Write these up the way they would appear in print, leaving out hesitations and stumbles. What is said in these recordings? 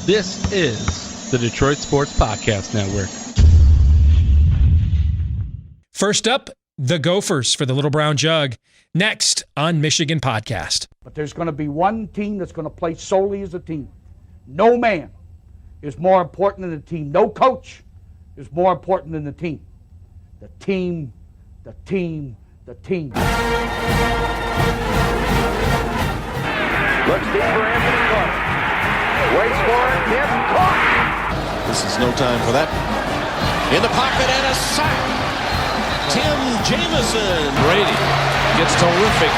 This is the Detroit Sports Podcast Network. First up, the Gophers for the Little Brown Jug. Next on Michigan Podcast. But there's going to be one team that's going to play solely as a team. No man is more important than the team. No coach is more important than the team. The team, the team, the team. Looks deep for Anthony Carter. Waits for it. Hit. Caught. This is no time for that. In the pocket and a sack. Tim Jamison. Brady gets terrific.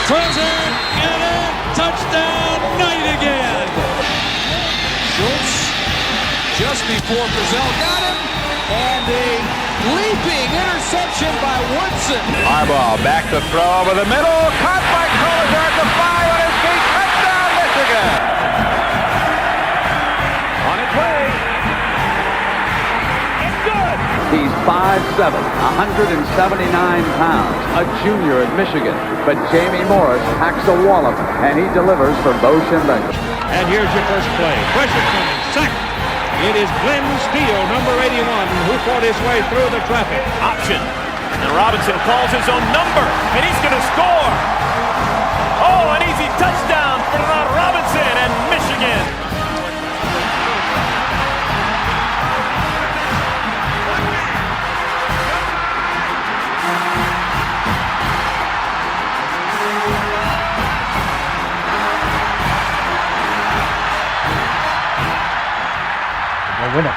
Throws it. And a touchdown. Knight again. Schultz just before Brazil got him. And a leaping interception by Woodson. Harbaugh back to throw over the middle. Caught by Collier at the 5 on his feet. Touchdown, Michigan. On its way. It's good. He's 5'7", 179 pounds, a junior at Michigan. But Jamie Morris packs a wallop, and he delivers for Bo Schembechler. And here's your first play. Pressure coming. Sack. It is Glenn Steele, number 81, who fought his way through the traffic. Option. And Robinson calls his own number. And he's going to score. Oh, an easy touchdown for Robinson and Michigan. Win it.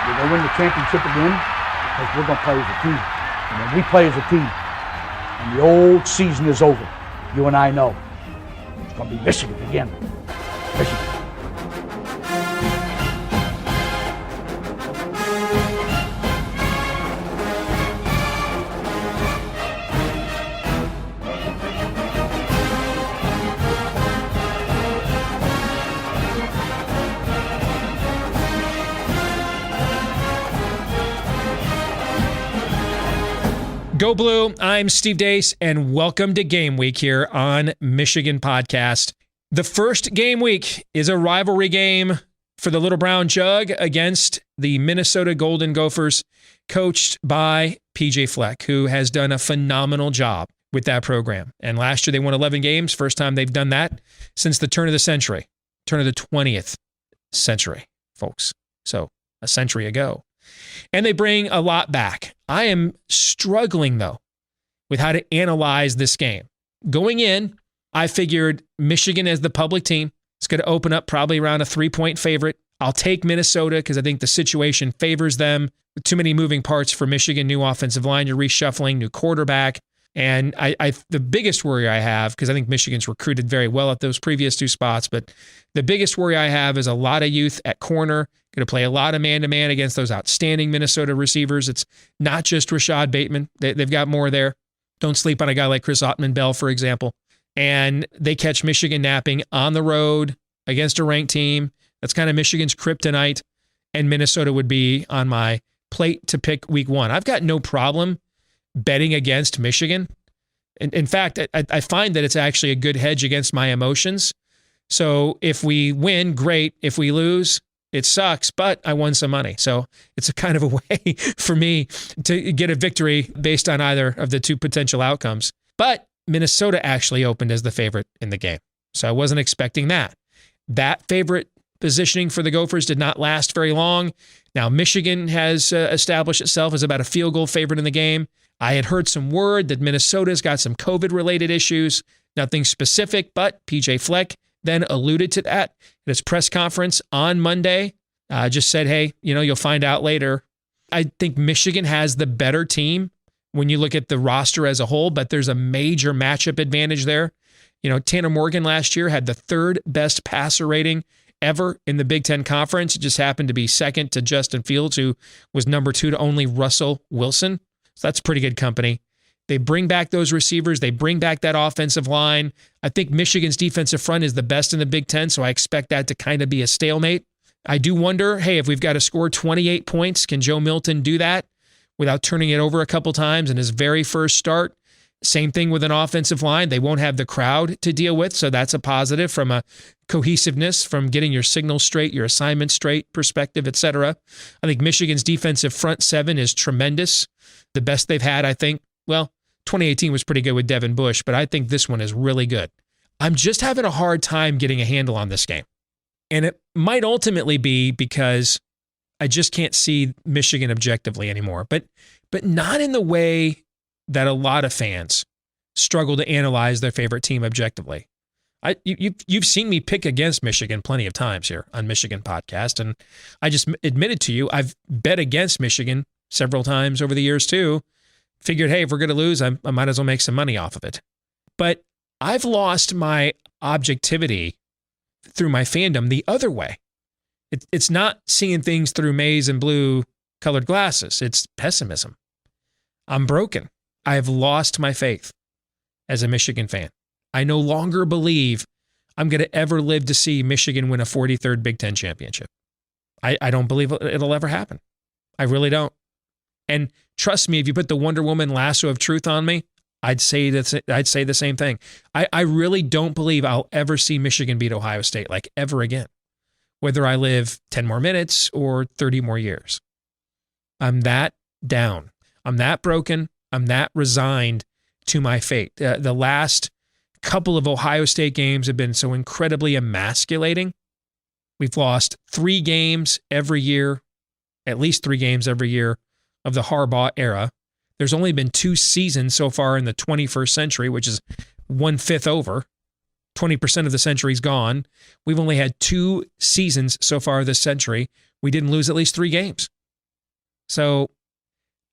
We're going to win the championship again because we're going to play as a team. And when we play as a team and the old season is over, you and I know it's going to be Michigan again. Michigan. Go Blue, I'm Steve Deace, and welcome to Game Week here on Michigan Podcast. The first game week is a rivalry game for the Little Brown Jug against the Minnesota Golden Gophers, coached by PJ Fleck, who has done a phenomenal job with that program. And last year they won 11 games, first time they've done that since the turn of the century, turn of the 20th century, folks. So a century ago. And they bring a lot back. I am struggling, though, with how to analyze this game. Going in, I figured Michigan as the public team. It's going to open up probably around a 3-point favorite. I'll take Minnesota because I think the situation favors them. Too many moving parts for Michigan. New offensive line, you're reshuffling, new quarterback. And the biggest worry I have, because I think Michigan's recruited very well at those previous two spots, but the biggest worry I have is a lot of youth at corner, going to play a lot of man-to-man against those outstanding Minnesota receivers. It's not just Rashad Bateman. They've got more there. Don't sleep on a guy like Chris Ottman-Bell, for example. And they catch Michigan napping on the road against a ranked team. That's kind of Michigan's kryptonite, and Minnesota would be on my plate to pick week one. I've got no problem betting against Michigan. In fact, I find that it's actually a good hedge against my emotions. So if we win, great. If we lose, it sucks, but I won some money. So it's a kind of a way for me to get a victory based on either of the two potential outcomes. But Minnesota actually opened as the favorite in the game. So I wasn't expecting that. That favorite positioning for the Gophers did not last very long. Now, Michigan has established itself as about a field goal favorite in the game. I had heard some word that Minnesota's got some COVID-related issues, nothing specific, but PJ Fleck then alluded to that at his press conference on Monday. Just said, hey, you'll find out later. I think Michigan has the better team when you look at the roster as a whole, but there's a major matchup advantage there. Tanner Morgan last year had the third best passer rating ever in the Big Ten Conference. It just happened to be second to Justin Fields, who was number 2 to only Russell Wilson. So that's pretty good company. They bring back those receivers. They bring back that offensive line. I think Michigan's defensive front is the best in the Big Ten, so I expect that to kind of be a stalemate. I do wonder, hey, if we've got to score 28 points, can Joe Milton do that without turning it over a couple times in his very first start? Same thing with an offensive line. They won't have the crowd to deal with, so that's a positive from a cohesiveness, from getting your signals straight, your assignments straight perspective, etc. I think Michigan's defensive front seven is tremendous. The best they've had, I think. Well, 2018 was pretty good with Devin Bush, but I think this one is really good. I'm just having a hard time getting a handle on this game. And it might ultimately be because I just can't see Michigan objectively anymore, but not in the way that a lot of fans struggle to analyze their favorite team objectively. You've seen me pick against Michigan plenty of times here on Michigan Podcast, and I just admitted to you I've bet against Michigan several times over the years too. Figured, hey, if we're going to lose, I might as well make some money off of it. But I've lost my objectivity through my fandom the other way. It's not seeing things through maize and blue colored glasses. It's pessimism. I'm broken. I have lost my faith as a Michigan fan. I no longer believe I'm going to ever live to see Michigan win a 43rd Big Ten championship. I don't believe it'll ever happen. I really don't. And trust me, if you put the Wonder Woman lasso of truth on me, I'd say the same thing. I really don't believe I'll ever see Michigan beat Ohio State like ever again, whether I live 10 more minutes or 30 more years. I'm that down. I'm that broken. I'm that resigned to my fate. The last couple of Ohio State games have been so incredibly emasculating. We've lost 3 games every year, at least 3 games every year of the Harbaugh era. There's only been 2 seasons so far in the 21st century, which is 1/5 over. 20% of the century's gone. We've only had 2 seasons so far this century. We didn't lose at least 3 games. So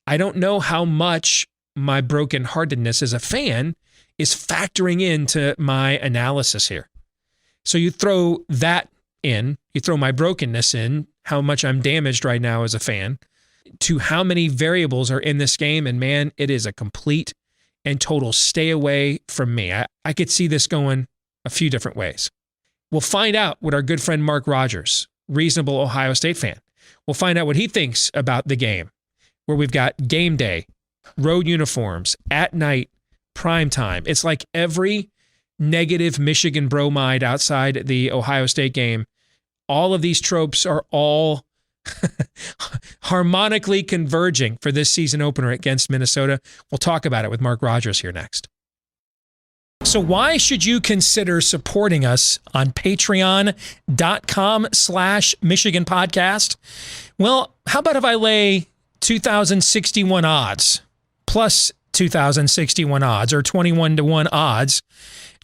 I don't know how much my brokenheartedness as a fan is factoring into my analysis here. So you throw that in, you throw my brokenness in, how much I'm damaged right now as a fan, to how many variables are in this game, and man, it is a complete and total stay away from me. I could see this going a few different ways. We'll find out what our good friend Mark Rogers, reasonable Ohio State fan, we'll find out what he thinks about the game, where we've got game day, road uniforms, at night, prime time. It's like every negative Michigan bromide outside the Ohio State game. All of these tropes are all harmonically converging for this season opener against Minnesota. We'll talk about it with Mark Rogers here next. So why should you consider supporting us on patreon.com/Michigan Podcast? Well, how about if I lay 2,061 odds plus 2,061 odds or 21-1 odds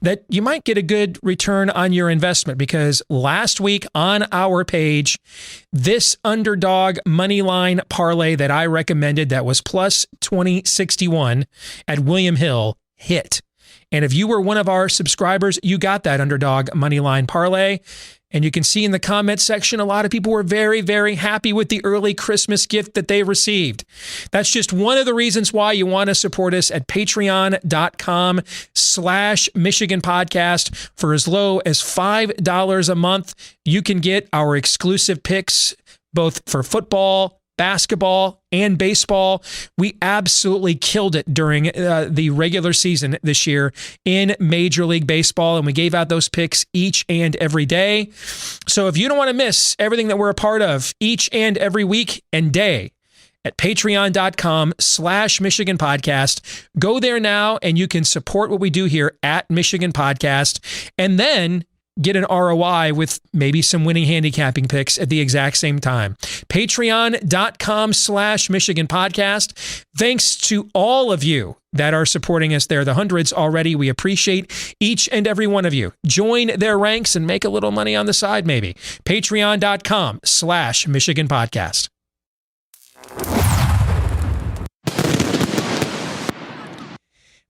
that you might get a good return on your investment, because last week on our page, this underdog money line parlay that I recommended that was plus 2061 at William Hill hit. And if you were one of our subscribers, you got that underdog money line parlay. And you can see in the comment section, a lot of people were very, very happy with the early Christmas gift that they received. That's just one of the reasons why you want to support us at patreon.com/Michigan Podcast. For as low as $5 a month, you can get our exclusive picks, both for football, basketball, and baseball. We absolutely killed it during the regular season this year in Major League Baseball, and we gave out those picks each and every day. So if you don't want to miss everything that we're a part of each and every week and day, at patreon.com/Michigan Podcast, go there now and you can support what we do here at Michigan Podcast, and then get an ROI with maybe some winning handicapping picks at the exact same time. Patreon.com/Michigan Podcast. Thanks to all of you that are supporting us there, the hundreds already. We appreciate each and every one of you. Join their ranks and make a little money on the side, maybe. Patreon.com/Michigan Podcast.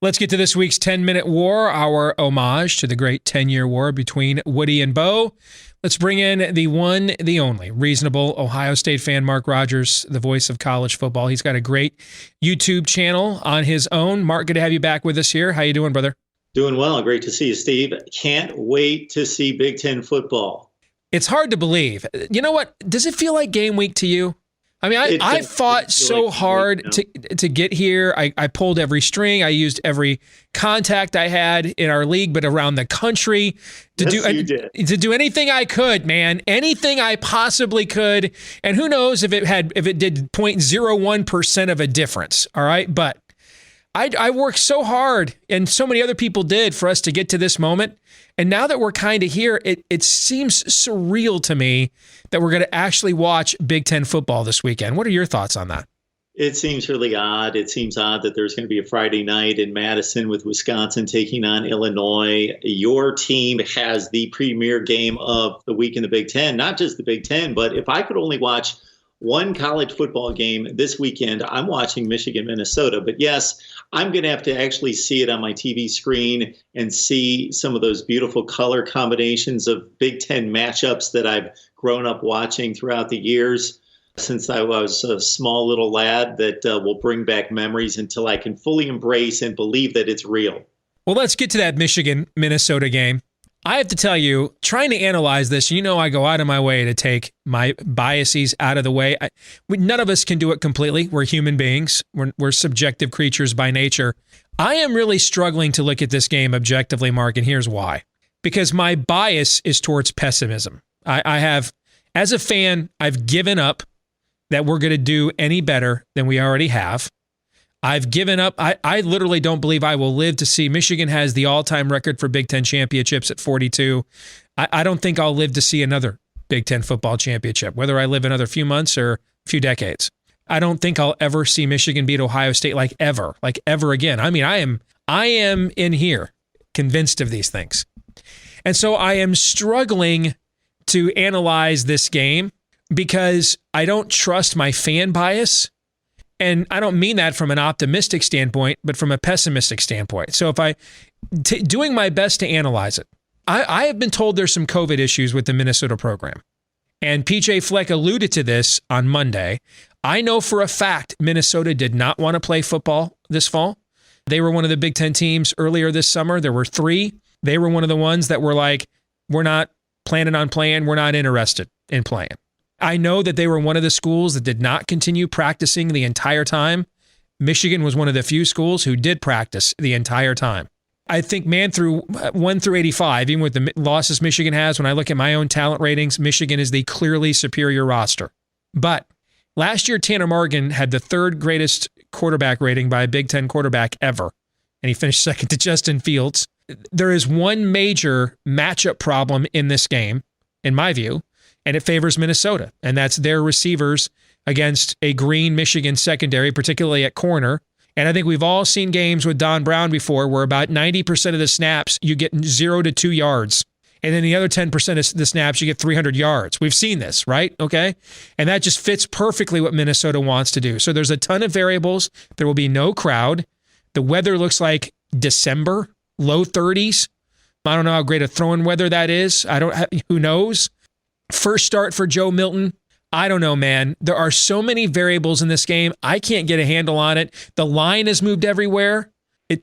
Let's get to this week's 10-Minute War, our homage to the great 10-year war between Woody and Bo. Let's bring in the one, the only, reasonable Ohio State fan, Mark Rogers, the voice of college football. He's got a great YouTube channel on his own. Mark, good to have you back with us here. How you doing, brother? Doing well. Great to see you, Steve. Can't wait to see Big Ten football. It's hard to believe. You know what? Does it feel like game week to you? I mean, I fought so hard to get here. I pulled every string. I used every contact I had in our league, but around the country to do anything I could, man, anything I possibly could. And who knows if it did 0.01% of a difference. All right. But I worked so hard, and so many other people did, for us to get to this moment. And now that we're kind of here, it seems surreal to me that we're going to actually watch Big Ten football this weekend. What are your thoughts on that? It seems really odd. It seems odd that there's going to be a Friday night in Madison with Wisconsin taking on Illinois. Your team has the premier game of the week in the Big Ten, not just the Big Ten, but if I could only watch one college football game this weekend, I'm watching Michigan, Minnesota. But yes, I'm going to have to actually see it on my TV screen and see some of those beautiful color combinations of Big Ten matchups that I've grown up watching throughout the years since I was a small little lad, that will bring back memories until I can fully embrace and believe that it's real. Well, let's get to that Michigan-Minnesota game. I have to tell you, trying to analyze this, I go out of my way to take my biases out of the way. None of us can do it completely. We're human beings. We're subjective creatures by nature. I am really struggling to look at this game objectively, Mark, and here's why. Because my bias is towards pessimism. I have, as a fan, I've given up that we're going to do any better than we already have. I've given up. I literally don't believe I will live to see Michigan has the all-time record for Big Ten championships at 42. I don't think I'll live to see another Big Ten football championship, whether I live another few months or a few decades. I don't think I'll ever see Michigan beat Ohio State like ever again. I mean, I am in here convinced of these things. And so I am struggling to analyze this game because I don't trust my fan bias. And I don't mean that from an optimistic standpoint, but from a pessimistic standpoint. So if doing my best to analyze it, I have been told there's some COVID issues with the Minnesota program. And PJ Fleck alluded to this on Monday. I know for a fact Minnesota did not want to play football this fall. They were one of the Big Ten teams earlier this summer. There were 3. They were one of the ones that were like, we're not planning on playing. We're not interested in playing. I know that they were one of the schools that did not continue practicing the entire time. Michigan was one of the few schools who did practice the entire time. I think, man, through 1 through 85, even with the losses Michigan has, when I look at my own talent ratings, Michigan is the clearly superior roster. But last year, Tanner Morgan had the 3rd greatest quarterback rating by a Big Ten quarterback ever, and he finished second to Justin Fields. There is one major matchup problem in this game, in my view, and it favors Minnesota, and that's their receivers against a green Michigan secondary, particularly at corner. And I think we've all seen games with Don Brown before where about 90% of the snaps, you get 0 to 2 yards. And then the other 10% of the snaps, you get 300 yards. We've seen this, right? Okay? And that just fits perfectly what Minnesota wants to do. So there's a ton of variables. There will be no crowd. The weather looks like December, low 30s. I don't know how great a throwing weather that is. Who knows? First start for Joe Milton. I don't know, man. There are so many variables in this game. I can't get a handle on it. The line has moved everywhere.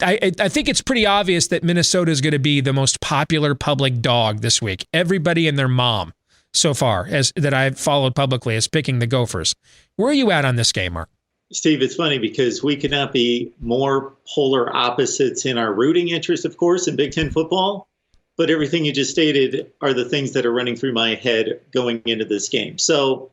I think it's pretty obvious that Minnesota is going to be the most popular public dog this week. Everybody and their mom so far that I've followed publicly is picking the Gophers. Where are you at on this game, Mark? Steve, it's funny because we could not be more polar opposites in our rooting interest, of course, in Big Ten football. But everything you just stated are the things that are running through my head going into this game. So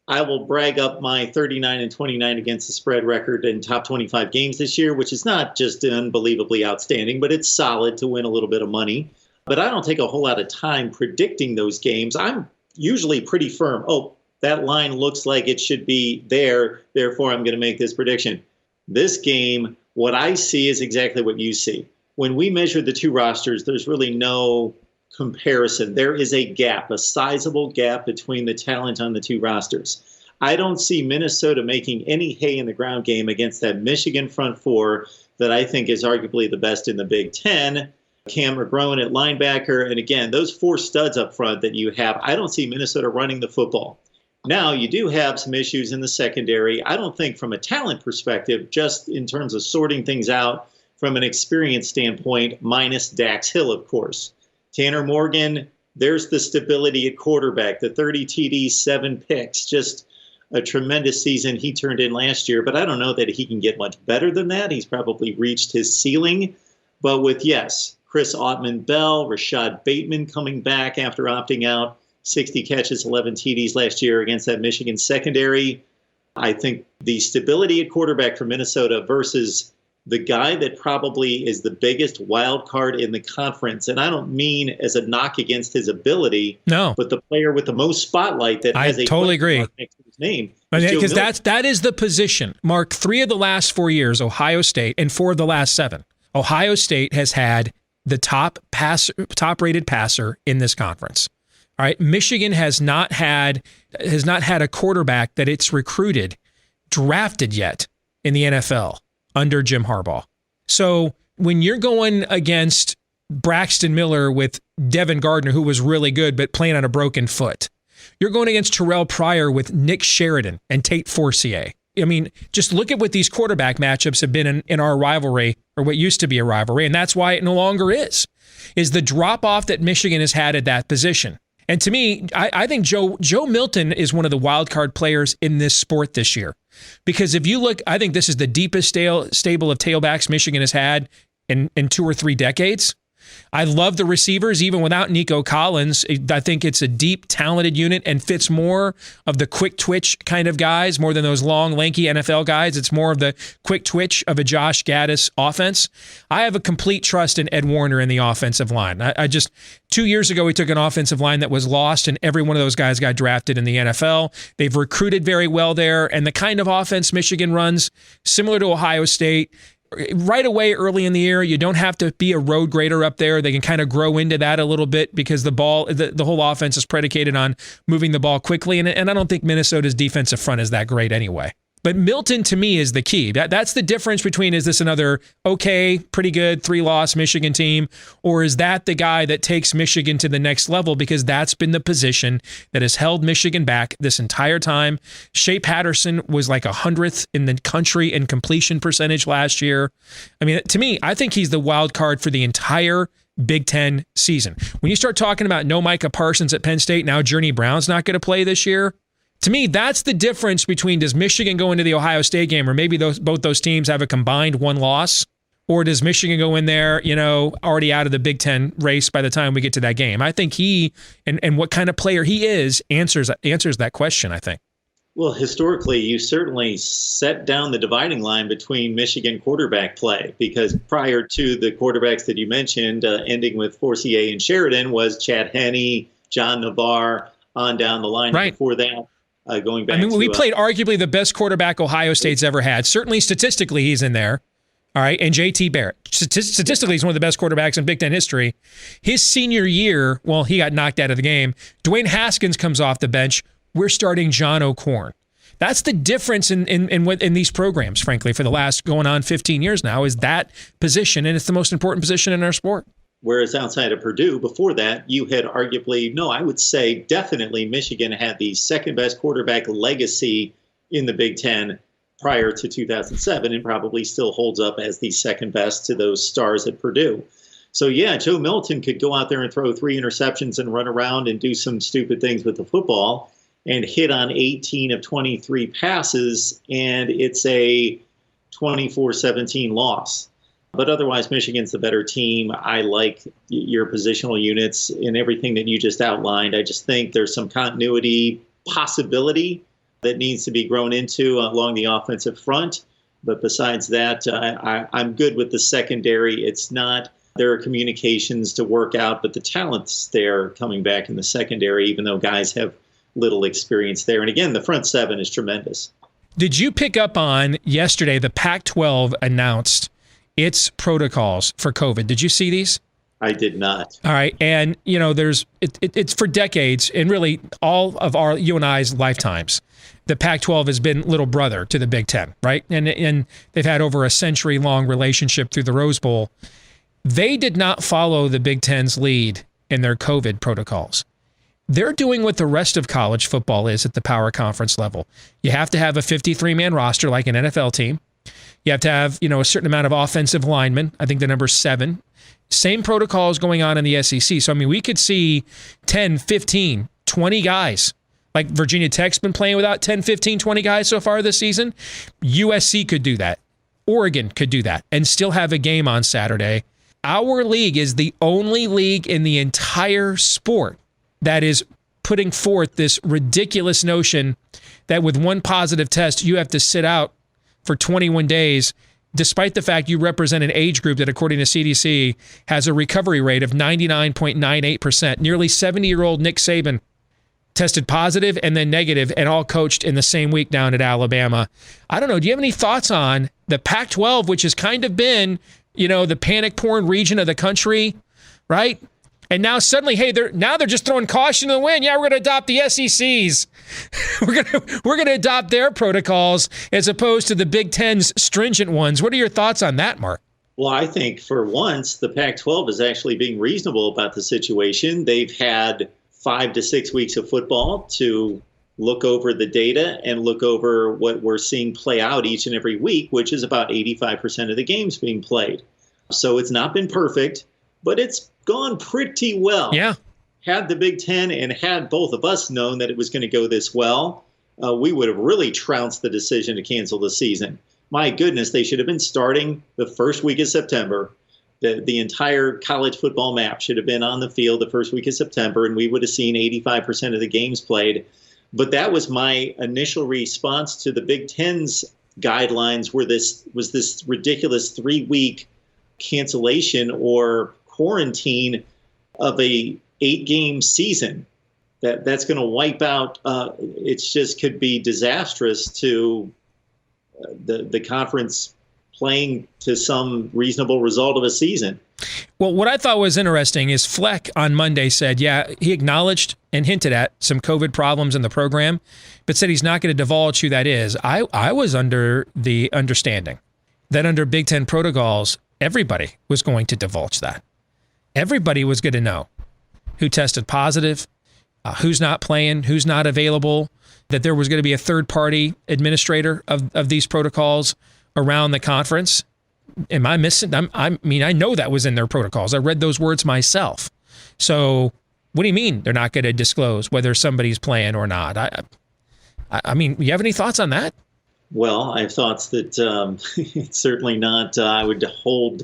I will brag up my 39-29 against the spread record in top 25 games this year, which is not just unbelievably outstanding, but it's solid to win a little bit of money. But I don't take a whole lot of time predicting those games. I'm usually pretty firm. Oh, that line looks like it should be there, therefore I'm going to make this prediction. This game, what I see is exactly what you see. When we measure the two rosters, there's really no comparison. There is a gap, a sizable gap between the talent on the two rosters. I don't see Minnesota making any hay in the ground game against that Michigan front four that I think is arguably the best in the Big Ten. Cam McGrone at linebacker. And again, those 4 studs up front that you have, I don't see Minnesota running the football. Now, you do have some issues in the secondary. I don't think from a talent perspective, just in terms of sorting things out, from an experience standpoint, minus Dax Hill, of course. Tanner Morgan, there's the stability at quarterback, the 30 TDs, 7 picks, just a tremendous season he turned in last year, but I don't know that he can get much better than that. He's probably reached his ceiling. But with, yes, Chris Autman-Bell, Rashad Bateman coming back after opting out, 60 catches, 11 TDs last year against that Michigan secondary. I think the stability at quarterback for Minnesota versus the guy that probably is the biggest wild card in the conference, and I don't mean as a knock against his ability, no, but the player with the most spotlight that has I totally agree. Next to his name. Because that is the position. Mark, 3 of the last 4 years, Ohio State, and 4 of the last 7, Ohio State has had the top-rated passer in this conference. All right, Michigan has not had a quarterback that it's recruited, drafted yet in the NFL under Jim Harbaugh. So when you're going against Braxton Miller with Devin Gardner, who was really good but playing on a broken foot, you're going against Terrell Pryor with Nick Sheridan and Tate Forcier. I mean, just look at what these quarterback matchups have been in our rivalry, or what used to be a rivalry, and that's why it no longer is the drop-off that Michigan has had at that position. And to me, I think Joe Milton is one of the wild card players in this sport this year. Because if you look, I think this is the deepest stable of tailbacks Michigan has had in 2 or 3 decades. I love the receivers, even without Nico Collins. I think it's a deep, talented unit and fits more of the quick twitch kind of guys more than those long, lanky NFL guys. It's more of the quick twitch of a Josh Gaddis offense. I have a complete trust in Ed Warner in the offensive line. I just 2 years ago, we took an offensive line that was lost, and every one of those guys got drafted in the NFL. They've recruited very well there, and the kind of offense Michigan runs, similar to Ohio State, right away early in the year, you don't have to be a road grader up there. They can kind of grow into that a little bit because the whole offense is predicated on moving the ball quickly. And I don't think Minnesota's defensive front is that great anyway. But Milton, to me, is the key. That's the difference between, is this another okay, pretty good 3-loss Michigan team, or is that the guy that takes Michigan to the next level? Because that's been the position that has held Michigan back this entire time. Shea Patterson was like 100th in the country in completion percentage last year. I mean, to me, I think he's the wild card for the entire Big Ten season. When you start talking about no Micah Parsons at Penn State, now Journey Brown's not going to play this year. To me, that's the difference between, does Michigan go into the Ohio State game, or maybe both those teams have a combined 1 loss, or does Michigan go in there, already out of the Big Ten race by the time we get to that game? I think he and what kind of player he is answers that question, I think. Well, historically, you certainly set down the dividing line between Michigan quarterback play, because prior to the quarterbacks that you mentioned, ending with Forcier and Sheridan, was Chad Henne, John Navarre, on down the line. Right. Before that, going back. We played arguably the best quarterback Ohio State's ever had. Certainly, statistically, he's in there. All right, and J.T. Barrett. Statistically, he's one of the best quarterbacks in Big Ten history. His senior year, well, he got knocked out of the game. Dwayne Haskins comes off the bench. We're starting John O'Korn. That's the difference in these programs, frankly, for the last going on 15 years now, is that position, and it's the most important position in our sport. Whereas outside of Purdue, before that, you had arguably, I would say definitely Michigan had the second best quarterback legacy in the Big Ten prior to 2007, and probably still holds up as the second best to those stars at Purdue. So yeah, Joe Milton could go out there and throw 3 interceptions and run around and do some stupid things with the football and hit on 18 of 23 passes, and it's a 24-17 loss. But otherwise, Michigan's the better team. I like your positional units and everything that you just outlined. I just think there's some continuity possibility that needs to be grown into along the offensive front. But besides that, I'm good with the secondary. It's not, there are communications to work out, but the talent's there coming back in the secondary, even though guys have little experience there. And again, the front 7 is tremendous. Did you pick up on yesterday, the Pac-12 announced its protocols for COVID? Did you see these? I did not. All right. And, it's for decades, and really all of you and I's lifetimes, the Pac-12 has been little brother to the Big Ten, right? And they've had over a century-long relationship through the Rose Bowl. They did not follow the Big Ten's lead in their COVID protocols. They're doing what the rest of college football is at the power conference level. You have to have a 53-man roster like an NFL team. You have to have, a certain amount of offensive linemen. I think the number's 7. Same protocols going on in the SEC. So, we could see 10, 15, 20 guys Like Virginia Tech's been playing without 10, 15, 20 guys so far this season. USC could do that. Oregon could do that and still have a game on Saturday. Our league is the only league in the entire sport that is putting forth this ridiculous notion that with one positive test, you have to sit out for 21 days, despite the fact you represent an age group that, according to CDC, has a recovery rate of 99.98%. Nearly 70-year-old Nick Saban tested positive and then negative and all coached in the same week down at Alabama. I don't know. Do you have any thoughts on the Pac-12, which has kind of been, the panic porn region of the country, right? And now suddenly, hey, they're just throwing caution to the wind. Yeah, we're going to adopt the SEC's. we're going to adopt their protocols as opposed to the Big Ten's stringent ones. What are your thoughts on that, Mark? Well, I think for once the Pac-12 is actually being reasonable about the situation. They've had 5 to 6 weeks of football to look over the data and look over what we're seeing play out each and every week, which is about 85% of the games being played. So it's not been perfect, but it's gone pretty well. Yeah. Had the Big Ten and had both of us known that it was going to go this well, we would have really trounced the decision to cancel the season. My goodness, they should have been starting the first week of September. The entire college football map should have been on the field the first week of September, and we would have seen 85% of the games played. But that was my initial response to the Big Ten's guidelines, where this was this ridiculous 3-week cancellation or quarantine of a 8-game season. That's going to wipe out. It's just could be disastrous to the conference playing to some reasonable result of a season. Well, what I thought was interesting is Fleck on Monday said, he acknowledged and hinted at some COVID problems in the program, but said he's not going to divulge who that is. I was under the understanding that under Big Ten protocols, everybody was going to divulge that. Everybody was going to know who tested positive, who's not playing, who's not available, that there was going to be a third-party administrator of these protocols around the conference. Am I missing? I know that was in their protocols. I read those words myself. So what do you mean they're not going to disclose whether somebody's playing or not? I mean, you have any thoughts on that? Well, I have thoughts that it's certainly not. I hope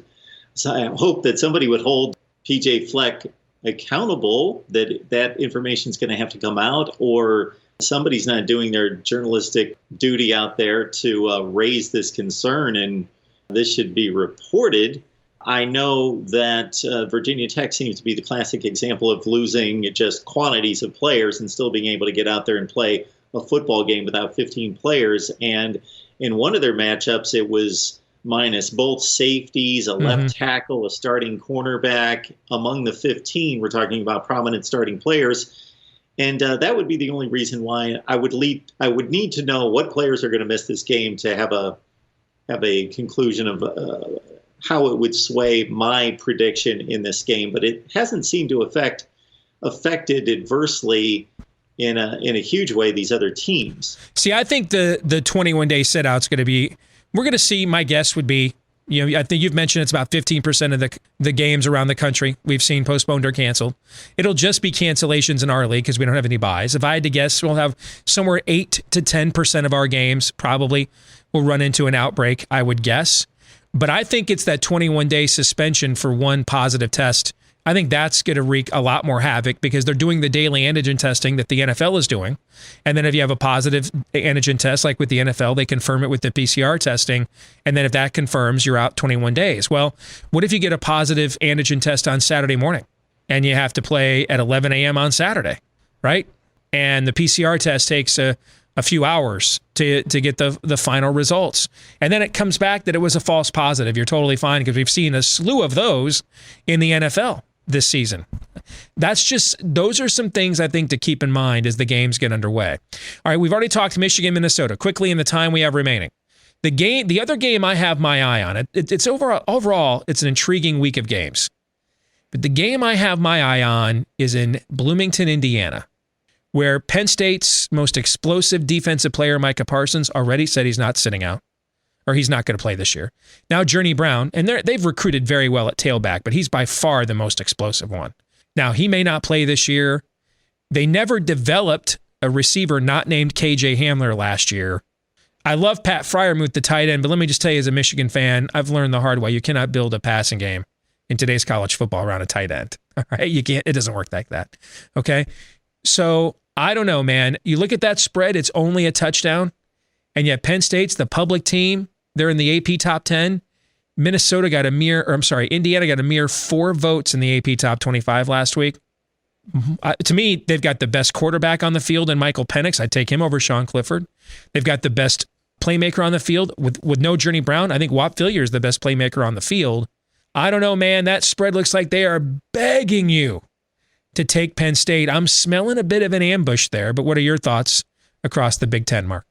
that somebody would hold PJ Fleck accountable, that information is going to have to come out, or somebody's not doing their journalistic duty out there to raise this concern, and this should be reported. I know that Virginia Tech seems to be the classic example of losing just quantities of players and still being able to get out there and play a football game without 15 players. And in one of their matchups, it was minus both safeties, a left tackle, a starting cornerback. Among the 15, we're talking about prominent starting players. And that would be the only reason why I would need to know what players are going to miss this game to have a conclusion of how it would sway my prediction in this game. But it hasn't seemed to affected adversely in a huge way these other teams. See, I think the 21-day sit-out's going to be, we're going to see, my guess would be, I think you've mentioned it's about 15% of the games around the country we've seen postponed or canceled. It'll just be cancellations in our league because we don't have any buys. If I had to guess, we'll have somewhere 8 to 10% of our games probably will run into an outbreak, I would guess. But I think it's that 21-day suspension for one positive test. I think that's going to wreak a lot more havoc because they're doing the daily antigen testing that the NFL is doing. And then if you have a positive antigen test, like with the NFL, they confirm it with the PCR testing. And then if that confirms, you're out 21 days. Well, what if you get a positive antigen test on Saturday morning and you have to play at 11 a.m. on Saturday, right? And the PCR test takes a few hours to get the final results. And then it comes back that it was a false positive. You're totally fine because we've seen a slew of those in the NFL this season. Those are some things I think to keep in mind as the games get underway. All right, we've already talked Michigan, Minnesota. Quickly in the time we have remaining. The other game I have my eye on, it's overall, it's an intriguing week of games. But the game I have my eye on is in Bloomington, Indiana, where Penn State's most explosive defensive player, Micah Parsons, already said he's not sitting out, or he's not going to play this year. Now, Journey Brown, and they've recruited very well at tailback, but he's by far the most explosive one. Now, he may not play this year. They never developed a receiver not named KJ Hamler last year. I love Pat Freiermuth, the tight end, but let me just tell you as a Michigan fan, I've learned the hard way. You cannot build a passing game in today's college football around a tight end. All right? You can't. It doesn't work like that. Okay? So I don't know, man. You look at that spread, it's only a touchdown, and yet Penn State's the public team. They're in the AP top 10. Indiana got a mere 4 votes in the AP top 25 last week. To me, they've got the best quarterback on the field in Michael Penix. I'd take him over Sean Clifford. They've got the best playmaker on the field with no Journey Brown. I think Whop Phillier is the best playmaker on the field. I don't know, man. That spread looks like they are begging you to take Penn State. I'm smelling a bit of an ambush there, but what are your thoughts across the Big Ten, Mark?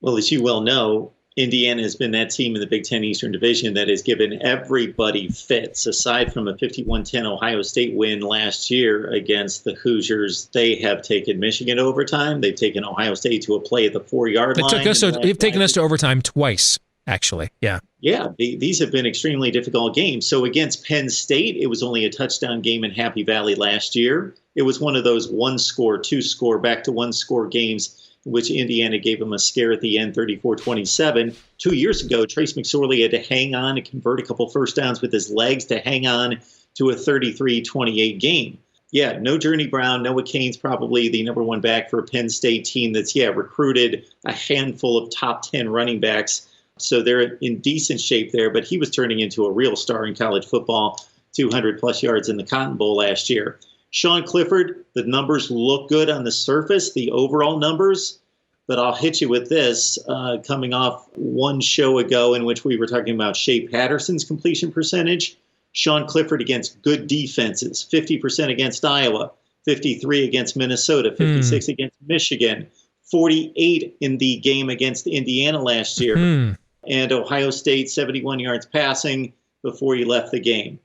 Well, as you well know, Indiana has been that team in the Big Ten Eastern Division that has given everybody fits. Aside from a 51-10 Ohio State win last year against the Hoosiers, they have taken Michigan to overtime. They've taken Ohio State to a play at the 4-yard line. They've taken us to overtime twice, actually. Yeah. Yeah, these have been extremely difficult games. So against Penn State, it was only a touchdown game in Happy Valley last year. It was one of those 1-score, 2-score, back to 1-score games, which Indiana gave them a scare at the end, 34-27. 2 years ago, Trace McSorley had to hang on and convert a couple first downs with his legs to hang on to a 33-28 game. Yeah, no Journey Brown. Noah Cain's probably the number 1 back for a Penn State team that's, recruited a handful of top 10 running backs. So they're in decent shape there, but he was turning into a real star in college football, 200-plus yards in the Cotton Bowl last year. Sean Clifford, the numbers look good on the surface, the overall numbers, but I'll hit you with this. Coming off one show ago in which we were talking about Shea Patterson's completion percentage, Sean Clifford against good defenses, 50% against Iowa, 53 against Minnesota, 56 against Michigan, 48 in the game against Indiana last year, and Ohio State, 71 yards passing before he left the game.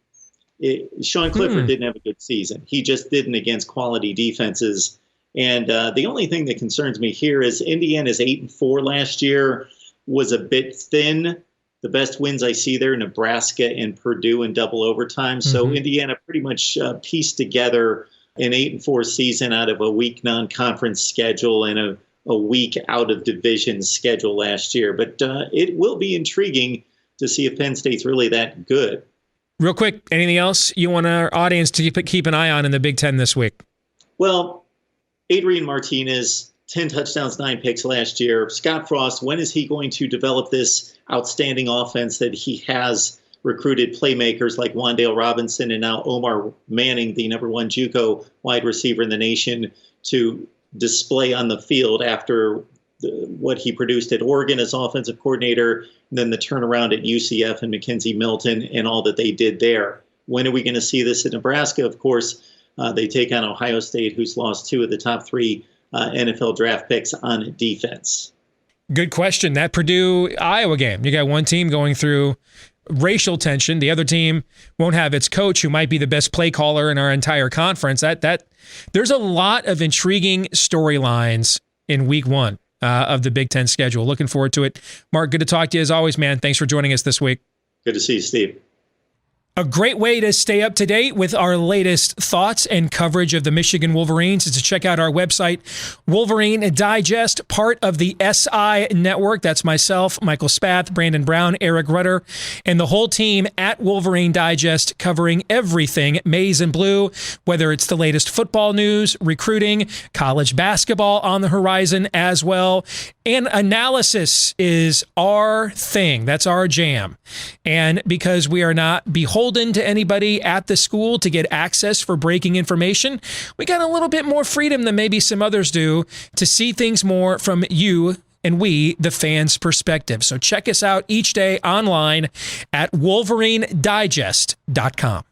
Sean Clifford didn't have a good season. He just didn't against quality defenses. And the only thing that concerns me here is Indiana's 8-4 last year was a bit thin. The best wins I see there, Nebraska and Purdue in double overtime. So Indiana pretty much pieced together an 8-4 season out of a weak non-conference schedule and a weak out-of-division schedule last year. But it will be intriguing to see if Penn State's really that good. Real quick, anything else you want our audience to keep an eye on in the Big Ten this week? Well, Adrian Martinez, 10 touchdowns, 9 picks last year. Scott Frost, when is he going to develop this outstanding offense that he has recruited playmakers like Wan'Dale Robinson and now Omar Manning, the number 1 JUCO wide receiver in the nation, to display on the field after what he produced at Oregon as offensive coordinator, and then the turnaround at UCF and Mackenzie Milton and all that they did there. When are we going to see this at Nebraska? Of course, they take on Ohio State, who's lost 2 of the top 3 NFL draft picks on defense. Good question. That Purdue-Iowa game, you got one team going through racial tension. The other team won't have its coach, who might be the best play caller in our entire conference. There's a lot of intriguing storylines in week 1 of the Big Ten schedule. Looking forward to it. Mark, good to talk to you as always, man. Thanks for joining us this week. Good to see you, Steve. A great way to stay up to date with our latest thoughts and coverage of the Michigan Wolverines is to check out our website, Wolverine Digest, part of the SI Network. That's myself, Michael Spath, Brandon Brown, Eric Rutter, and the whole team at Wolverine Digest, covering everything maize and blue, whether it's the latest football news, recruiting, college basketball on the horizon as well. And analysis is our thing. That's our jam. And because we are not beholden to anybody at the school to get access for breaking information, we got a little bit more freedom than maybe some others do to see things more from you and we, the fans' perspective. So check us out each day online at wolverinedigest.com.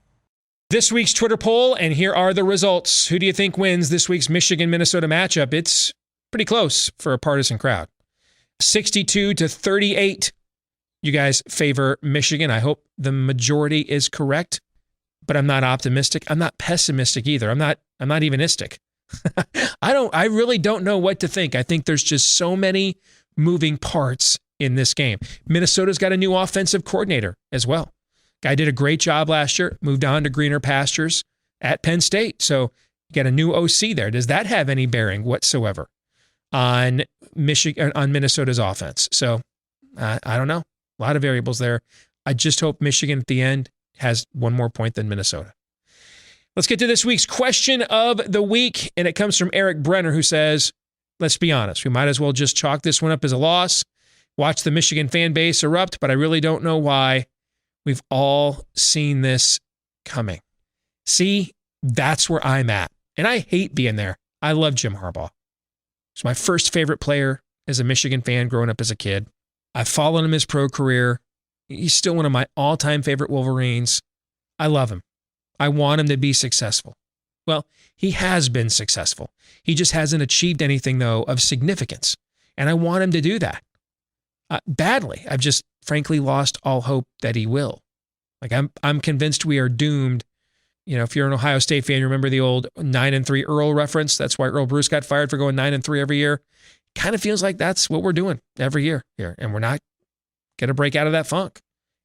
This week's Twitter poll, and here are the results. Who do you think wins this week's Michigan-Minnesota matchup? It's pretty close for a partisan crowd. 62-38. You guys favor Michigan. I hope the majority is correct, but I'm not optimistic. I'm not pessimistic either. I'm not evenistic. I really don't know what to think. I think there's just so many moving parts in this game. Minnesota's got a new offensive coordinator as well. Guy did a great job last year, moved on to greener pastures at Penn State. So you got a new OC there. Does that have any bearing whatsoever on Minnesota's offense. So I don't know. A lot of variables there. I just hope Michigan at the end has one more point than Minnesota. Let's get to this week's question of the week, and it comes from Eric Brenner, who says, let's be honest, we might as well just chalk this one up as a loss, watch the Michigan fan base erupt, but I really don't know why. We've all seen this coming. See, that's where I'm at, and I hate being there. I love Jim Harbaugh. He's my first favorite player as a Michigan fan growing up as a kid. I've followed him his pro career. He's still one of my all-time favorite Wolverines. I love him. I want him to be successful. Well, he has been successful. He just hasn't achieved anything, though, of significance. And I want him to do that. Badly. I've just frankly lost all hope that he will. Like, I'm convinced we are doomed. You know, if you're an Ohio State fan, you remember the old 9-3 Earl reference. That's why Earl Bruce got fired for going 9-3 every year. Kind of feels like that's what we're doing every year here. And we're not going to break out of that funk.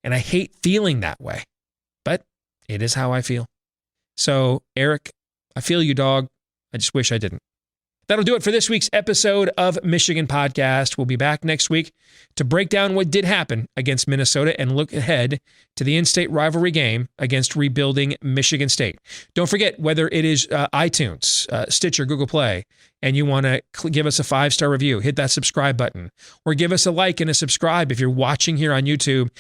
And I hate feeling that way. But it is how I feel. So, Eric, I feel you, dog. I just wish I didn't. That'll do it for this week's episode of Michigan Podcast. We'll be back next week to break down what did happen against Minnesota and look ahead to the in-state rivalry game against rebuilding Michigan State. Don't forget, whether it is iTunes, Stitcher, Google Play, and you want to give us a 5-star review, hit that subscribe button, or give us a like and a subscribe if you're watching here on YouTube.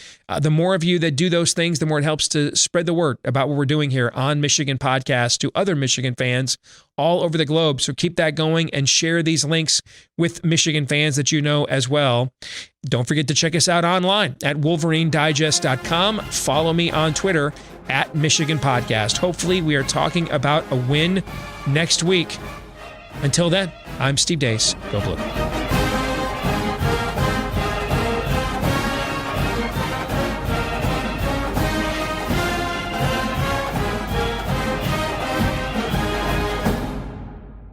The more of you that do those things, the more it helps to spread the word about what we're doing here on Michigan Podcast to other Michigan fans all over the globe. So keep that going and share these links with Michigan fans that you know as well. Don't forget to check us out online at WolverineDigest.com. Follow me on Twitter at Michigan Podcast. Hopefully we are talking about a win next week. Until then, I'm Steve Deace. Go Blue.